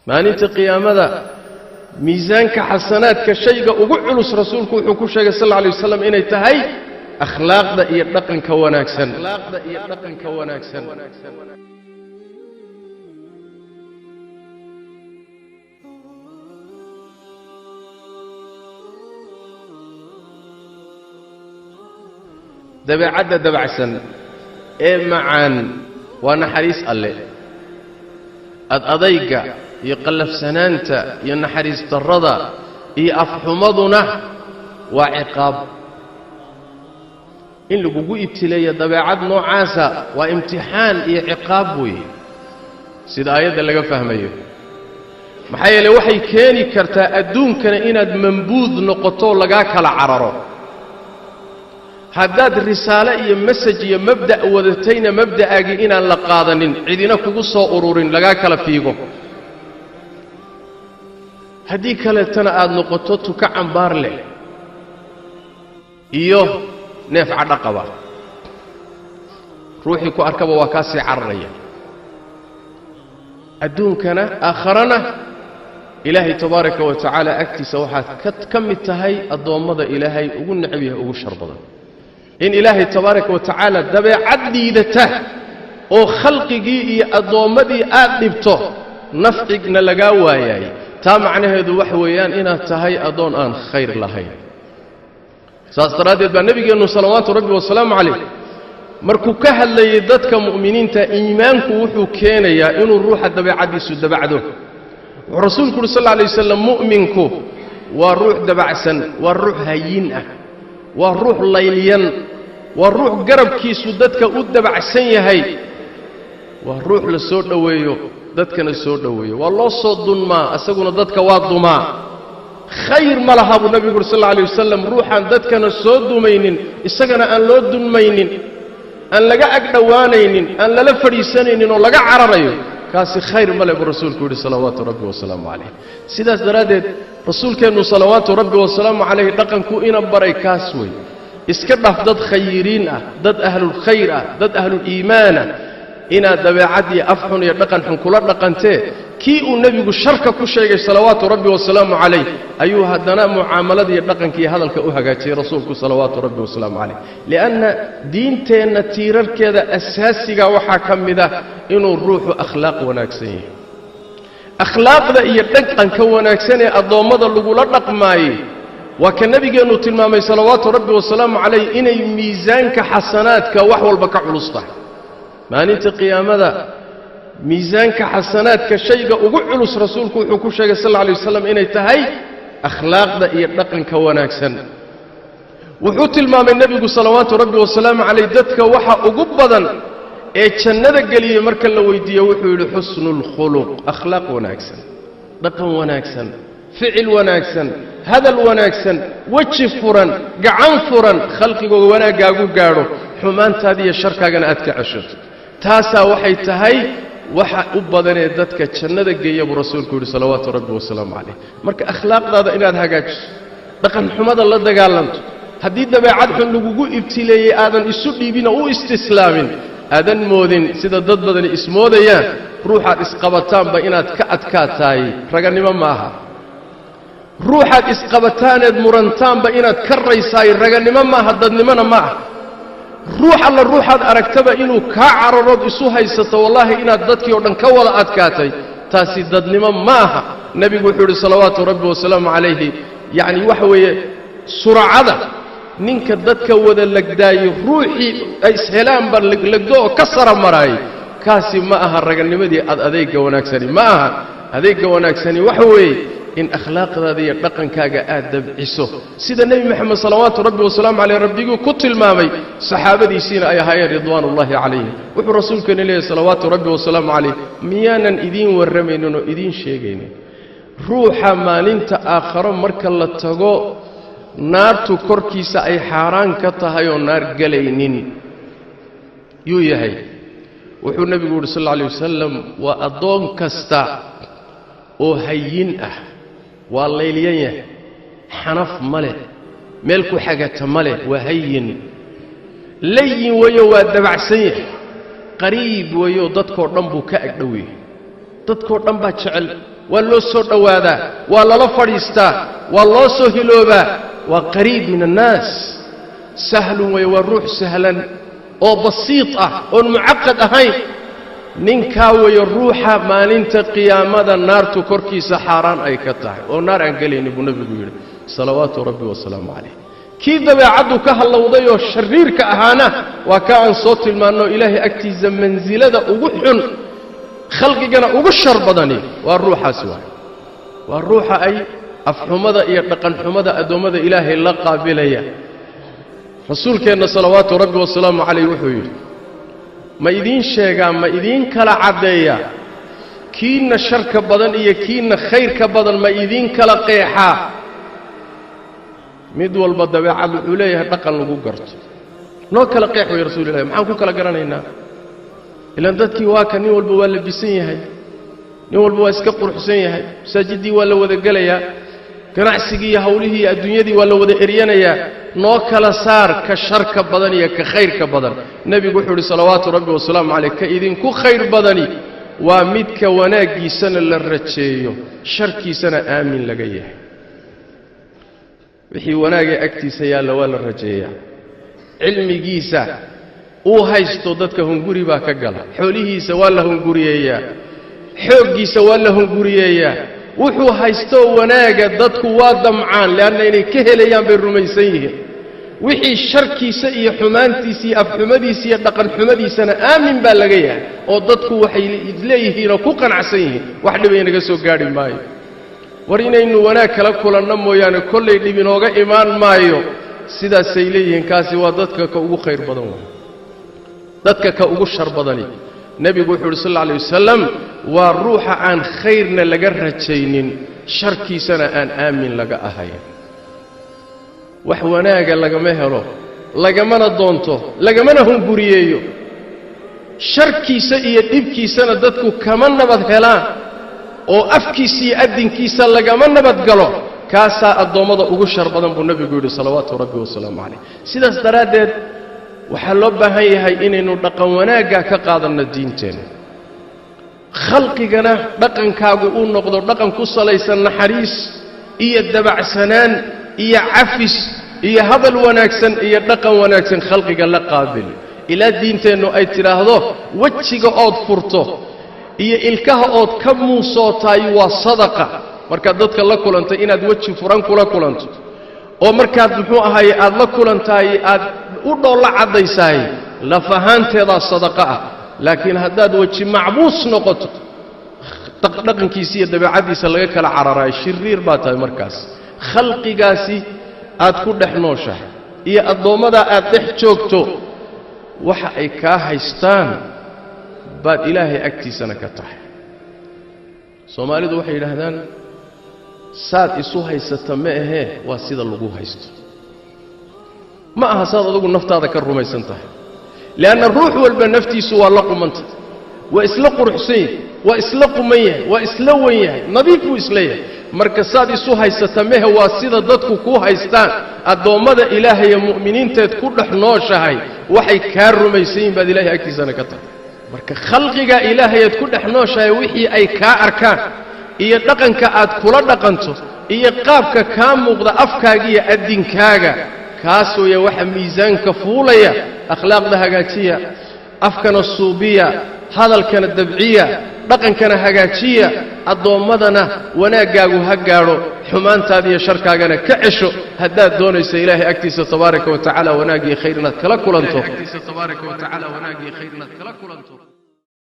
maalinta qiyaamada miisaanka xasanaadka shayga ugu culus rasuulku wuxuu ku sheegay sallallahu alayhi wasallam inay tahay akhlaaqda iyo dhaqanka wanaagsan dabeecadda dabacsan ee macaan waa naxariis alle adayga iyo qallafsanaanta iyo naxariis darrada iyo afxumaduna waa ciqaab in lagugu ibtileeyo dabeecad noocaasa waa imtixaan iyo ciqaab weeye sida aayadda laga fahmayo maxaa yeelay waxay keeni kartaa adduunkana inaad mambuud noqoto lagaa kala cararo haddaad risaale iyo masaj iyo mabda' wadatayna mabda'aagii inaan la qaadanin cidina kugu soo ururin lagaa kala fiigo haddii kaleetana aad noqoto tuka cambaar leh iyo neef cadho qaba ruuxii ku arkaba waa kaa sii cararaya adduunkana aakharana ilaahay tabaaraka wa tacaala agtiisa waxaad ka mid tahay addoommada ilaahay ugu necab yahay ugu shar badan in ilaahay tabaaraka wa tacaala dabeecad liidata oo khalqigii iyo addoommadii aad dhibto nafcigna lagaa waayaay taa macnaheedu wax weeyaan inaad tahay addoon aan khayr lahayn saas daraaddeed baa nebigeennu salawaatu rabbi wasalaamu calayh markuu ka hadlayay dadka mu'miniinta iimaanku wuxuu keenayaa inuu ruuxa dabeecaddiisu dabacdo wuxuu rasuulku uhi sal alla alay wasalam mu'minku waa ruux dabacsan waa ruux hayin ah waa ruux laylyan waa ruux garabkiisu dadka u dabacsan yahay waa ruux la soo dhoweeyo dadkana soo dhoweeyo waa loo soo dunmaa isaguna dadka waa dumaa khayr ma laha buu nabigu uri sal alla alay wasalam ruuxaan dadkana soo dumaynin isagana aan loo dunmaynin aan laga agdhowaanaynin aan lala fadhiisanaynin oo laga cararayo kaasi khayr ma leh buu rasuulku yidhi salawaatu rabbi wasalaamu calayh sidaas daraaddeed rasuulkeennu salawaatu rabbi wasalaamu calayh dhaqanku ina baray kaas wey iska dhaf dad khayiriin ah dad ahlulkhayr ah dad ahluliimaan ah inaad dabeecad iyo afxun iyo dhaqan xun kula dhaqantee kii uu nebigu sharka ku sheegay salawaatu rabbi wasalaamu calayh ayuu haddana mucaamalada iyo dhaqanka iyo hadalka u hagaajiyey rasuulku salawaatu rabbi wasalaamu calayh li'anna diinteenna tiirarkeeda asaasiga waxaa ka mid ah inuu ruuxu akhlaaq wanaagsan yahay akhlaaqda iyo dhaqanka wanaagsan ee addoommada lagula dhaqmaayey waa ka nebigeennu tilmaamay salawaatu rabbi wasalaamu calayh inay miisaanka xasanaadka wax walba ka culus tahay maalinta qiyaamada miisaanka xasanaadka shayga ugu culus rasuulku wuxuu ku sheegay sal alla alay wasalam inay tahay akhlaaqda iyo dhaqanka wanaagsan wuxuu tilmaamay nebigu salawaatu rabbi wasalaamu calayh dadka waxa ugu badan ee jannada geliyey marka la weydiiyo wuxuu yidhi xusnulkhuluq akhlaaq wanaagsan dhaqan wanaagsan ficil wanaagsan hadal wanaagsan weji furan gacan furan khalqigooga wanaaggaagu gaadho xumaantaada iyo sharkaagana aad ka ceshato taasaa waxay tahay waxa u badanee dadka jannada geeya buu rasuulku yidhi salawaatu rabbi wasalaamu calayh marka akhlaaqdaada inaad hagaajiso dhaqan xumada la dagaalanto haddii dabeecad xun lagugu ibtileeyey aadan isu dhiibinoo u istislaamin aadan moodin sida dad badani ismoodayaan ruuxaad isqabataanba inaad ka adkaataay raganimo ma aha ruuxaad isqabataaneed murantaanba inaad ka raysaay raganimo maaha dadnimona ma aha ruux alla ruuxaad aragtaba inuu kaa cararood isu haysato wallaahi inaad dadkii o dhan ka wada adkaatay taasi dadnimo ma aha nebigu wuxuu yidhi salawaatu rabbi wasalaamu calayhi yacni waxa weeye suracada ninka dadka wada legdaayo ruuxii ay ishelaanba leglegdo oo ka sara maraayay kaasi ma aha raganimadii adeegga wanaagsani ma aha adeegga wanaagsani waxa weeye in akhlaaqdaada iyo dhaqankaaga aad dabciso sida nebi moxamed salawaatu rabbi wasalaamu calayh rabbiguu ku tilmaamay saxaabadiisiina ay ahaayeen ridwaanullaahi calayhim wuxuu rasuulkeena leeyahay salawaatu rabbi wasalaamu calayh miyaanan idiin warramaynin oo idiin sheegaynin ruuxa maalinta aakharo marka la tago naartu korkiisa ay xaaraan ka tahay oo naar gelaynin yuu yahay wuxuu nebigu yidhi sal alla alay wasalam waa addoon kasta oo hayin ah waa laylyan yahay xanaf ma leh meel ku xagata ma leh waa hayin layin weeyo waa dabacsan yahay qariib weeyo dadkoo dhan buu ka agdhow yahay dadkoo dhan baa jecel والله سود أوادا والله فريستا والله سهلوبا وقريب من الناس سهل ويروح سهلا أو بسيطة أو معقد أهين ننكا ويروح ما ننت قيامة النار تكركي سحاران أي كتاع ونار أنقلين ابو نبي صلوات ربي والسلام عليه كيف بعدو كهلا وضيو الشرير كأهانة وكان صوت المانو إلهي أكتيز منزلة أوحن خلقي جنا أوشر بدني والروح سوا والروح أي أفحمذا يقن حمذا أدومذا إلهي لا قابلية رسول كان صلوات ربي والسلام عليه وحيد ما يدين شيئا ما يدين كلا عدية كين الشرك بدن إيه كين خير كبدن ما يدين كلا قيحة مدول بدبي عبد عليه دقن لو غرت نو كلا قيح يا رسول الله maxaan ku kala garanaynaa ilaan dadkii waa kan nin walba waa la bisan yahay nin walba waa iska qurxsan yahay saajidii waa la wada galaya ganacsigii iyo hawlihii adduunyadii waa la wada eryanaya noo kala saar ka sharka badan iyo ka khayrka badan nabigu wuxuu yiri salawaatu rabbi wa salaamu alayka idin ku khayr badani waa midka wanaagiisana la rajeeyo sharkiisana aamin laga yahay wixii wanaaga agtiisa yaala waa la rajeeyaa cilmigiisa uu haysto dadka hunguri baa ka gala xoolihiisa waa la hunguriyeeyaa xooggiisa waa la hunguriyeeyaa wuxuu haysto wanaaga dadku waa damcaan laana inay ka helayaan bay rumaysan yihiin wixii sharkiisa iyo xumaantiisa iyo afxumadiisa iyo dhaqan xumadiisana aamin baa laga yahay oo dadku waxay leeyihiin oo ku qanacsan yihiin wax dhib ay naga soo gaari maayo war inaynu wanaag kala kulanno mooyaane kollay dhib inooga imaan maayo sidaasay leeyihiin kaasi waa dadka ka ugu khayr badan dadka ka ugu shar badani nabigu wuxuu yiri sallallahu alayhi wasallam waa ruuxa aan khayrna laga rajaynin sharkiisana aan aamin laga ahayn wax wanaaga lagama helo lagamana doonto lagamana hunguriyeeyo sharkiisa iyo dhibkiisana dadku kama nabad helaan oo afkiisa iyo adinkiisa lagama nabad galo kaasa adoomada ugu shar badan buu nabigu yiri salawaatu rabbi wa salaamu alayhi sidaas daraadeed waxa loo baahan yahay inaynu dhaqan wanaaga ka qaadano diinteena khalqigana dhaqankaagu uu noqdo dhaqan ku salaysan naxariis iyo dabacsanaan iyo cafis iyo hadal wanaagsan iyo dhaqan wanaagsan khalqiga la qaabil ila diinteenu ay tiraahdo wajiga ood furto iyo ilkaha ood ka muusootay waa sadaqa marka dadka la kulantay inaad waji furan kula kulanto oo markaad muxuu ahaay aad la kulantay aad u dhoola cadaysay la fahanteeda sadaqa ah laakiin haddaad waji macbuus noqoto dhaqankiisa iyo dabeecadiisa laga kala cararay shiriir baa tahay markaas khalqigaasi aad ku dhex nooshahay iyo adoomada aad dhex joogto waxa ay ka haystaan baad ilaahay agtiisana ka tahay Soomaalidu waxay yiraahdaan saad isu haysata ma ahe waa sida lagu haysto ma aha saad adigu naftaada ka rumaysan tahay laana ruux walba naftiisu waa la qumanta waa isla quruxsan waa isla qumayah waa isla weeyah nadiifu isleeyahay marka saad isu haysata ma ahe waa sida dadku ku haystaan adoomada ilaahay ee muuminiinteed ku dhex nooshahay waxay ka rumaysan baad ilaahay agtiisana ka tahay marka khalqiga ilaahay ee ku dhex nooshahay wixii ay ka arkaan iyo dhaqanka aad kula dhaqanto iyo qaabka ka muuqda afkaaga iyo adinkaaga kaas oo waxa miisaanka fuulaya akhlaaqda hagaajiya afkana suubiya hadalkana dabciya dhaqankana hagaajiya adoomadana wanaagaagu ha gaaro xumaantaada iyo sharkaagana ka cesho haddaad doonayso ilaahay agtiisa tabaaraka wa tacaala wanaag iyo khayr inaad kala kulanto